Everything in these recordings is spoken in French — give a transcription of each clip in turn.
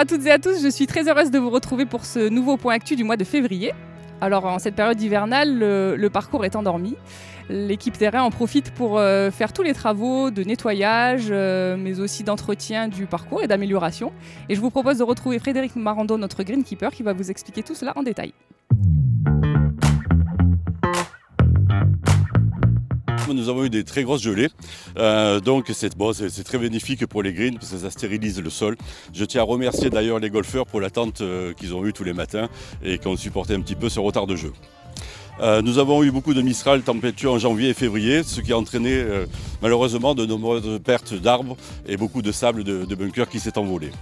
à toutes et à tous, je suis très heureuse de vous retrouver pour ce nouveau point actu du mois de février. Alors en cette période hivernale, le parcours est endormi. L'équipe terrain en profite pour faire tous les travaux de nettoyage, mais aussi d'entretien du parcours et d'amélioration. Et je vous propose de retrouver Frédéric Marando, notre greenkeeper, qui va vous expliquer tout cela en détail. Nous avons eu des très grosses gelées, donc c'est très bénéfique pour les greens parce que ça stérilise le sol. Je tiens à remercier d'ailleurs les golfeurs pour l'attente qu'ils ont eue tous les matins et qui ont supporté un petit peu ce retard de jeu. Nous avons eu beaucoup de Mistral températures en janvier et février, ce qui a entraîné malheureusement de nombreuses pertes d'arbres et beaucoup de sable de bunkers qui s'est envolé.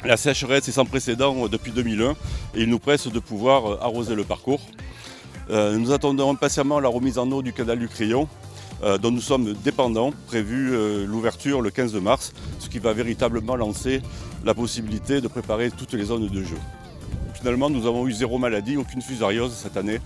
La sécheresse est sans précédent depuis 2001 et il nous presse de pouvoir arroser le parcours. Nous attendons impatiemment la remise en eau du canal du Crayon, dont nous sommes dépendants, prévu l'ouverture le 15 mars, ce qui va véritablement lancer la possibilité de préparer toutes les zones de jeu. Finalement, nous avons eu zéro maladie, aucune fusariose cette année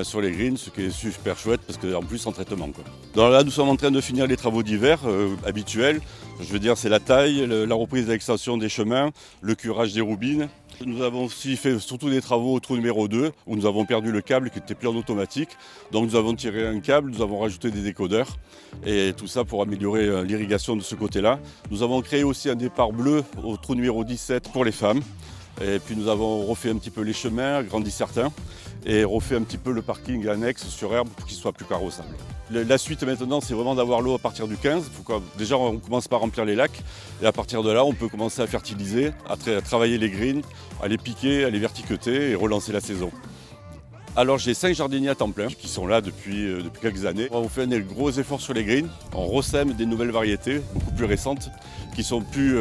sur les greens, ce qui est super chouette parce qu'en plus en traitement. Donc là, nous sommes en train de finir les travaux d'hiver habituels. Je veux dire, c'est la taille, la reprise de l'extension des chemins, le curage des roubines. Nous avons aussi fait surtout des travaux au trou numéro 2 où nous avons perdu le câble qui était plus en automatique. Donc nous avons tiré un câble, nous avons rajouté des décodeurs et tout ça pour améliorer l'irrigation de ce côté-là. Nous avons créé aussi un départ bleu au trou numéro 17 pour les femmes. Et puis nous avons refait un petit peu les chemins, agrandi certains et refait un petit peu le parking annexe sur herbe pour qu'il soit plus carrossable. La suite maintenant, c'est vraiment d'avoir l'eau à partir du 15. Déjà, on commence par remplir les lacs et à partir de là, on peut commencer à fertiliser, à travailler les greens, à les piquer, à les vertiqueter et relancer la saison. Alors j'ai 5 jardiniers à temps plein qui sont là depuis quelques années. On fait des gros efforts sur les greens. On ressème des nouvelles variétés, beaucoup plus récentes, qui sont plus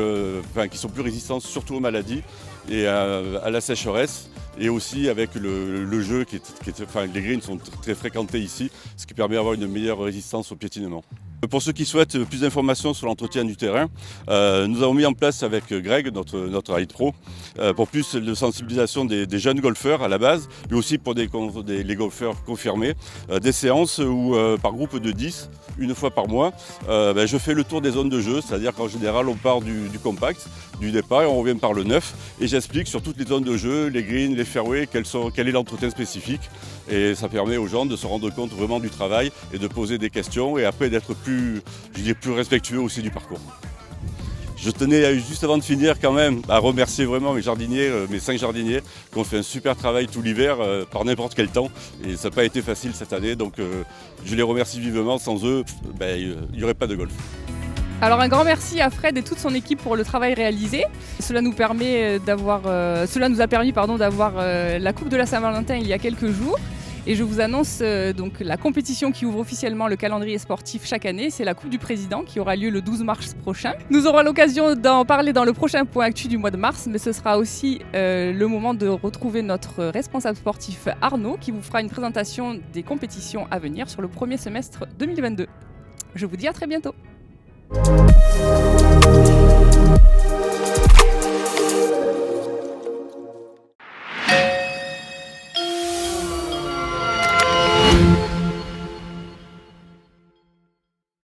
résistantes surtout aux maladies et à la sécheresse. Et aussi avec le jeu, les greens sont très fréquentés ici, ce qui permet d'avoir une meilleure résistance au piétinement. Pour ceux qui souhaitent plus d'informations sur l'entretien du terrain, nous avons mis en place avec Greg, notre Ride Pro, pour plus de sensibilisation des jeunes golfeurs à la base, mais aussi pour les golfeurs confirmés, des séances où par groupe de 10, une fois par mois, je fais le tour des zones de jeu, c'est-à-dire qu'en général on part du compact, du départ et on revient par le neuf, et j'explique sur toutes les zones de jeu, les greens, les fairways, quel est l'entretien spécifique, et ça permet aux gens de se rendre compte vraiment du travail et de poser des questions et après d'être plus respectueux aussi du parcours. Je tenais juste avant de finir quand même à remercier vraiment mes jardiniers, mes 5 jardiniers qui ont fait un super travail tout l'hiver par n'importe quel temps et ça n'a pas été facile cette année donc je les remercie vivement, sans eux il n'y aurait pas de golf. Alors un grand merci à Fred et toute son équipe pour le travail réalisé. Cela nous a permis d'avoir la Coupe de la Saint-Valentin il y a quelques jours. Et je vous annonce donc la compétition qui ouvre officiellement le calendrier sportif chaque année. C'est la Coupe du Président qui aura lieu le 12 mars prochain. Nous aurons l'occasion d'en parler dans le prochain point actu du mois de mars, mais ce sera aussi le moment de retrouver notre responsable sportif Arnaud qui vous fera une présentation des compétitions à venir sur le premier semestre 2022. Je vous dis à très bientôt.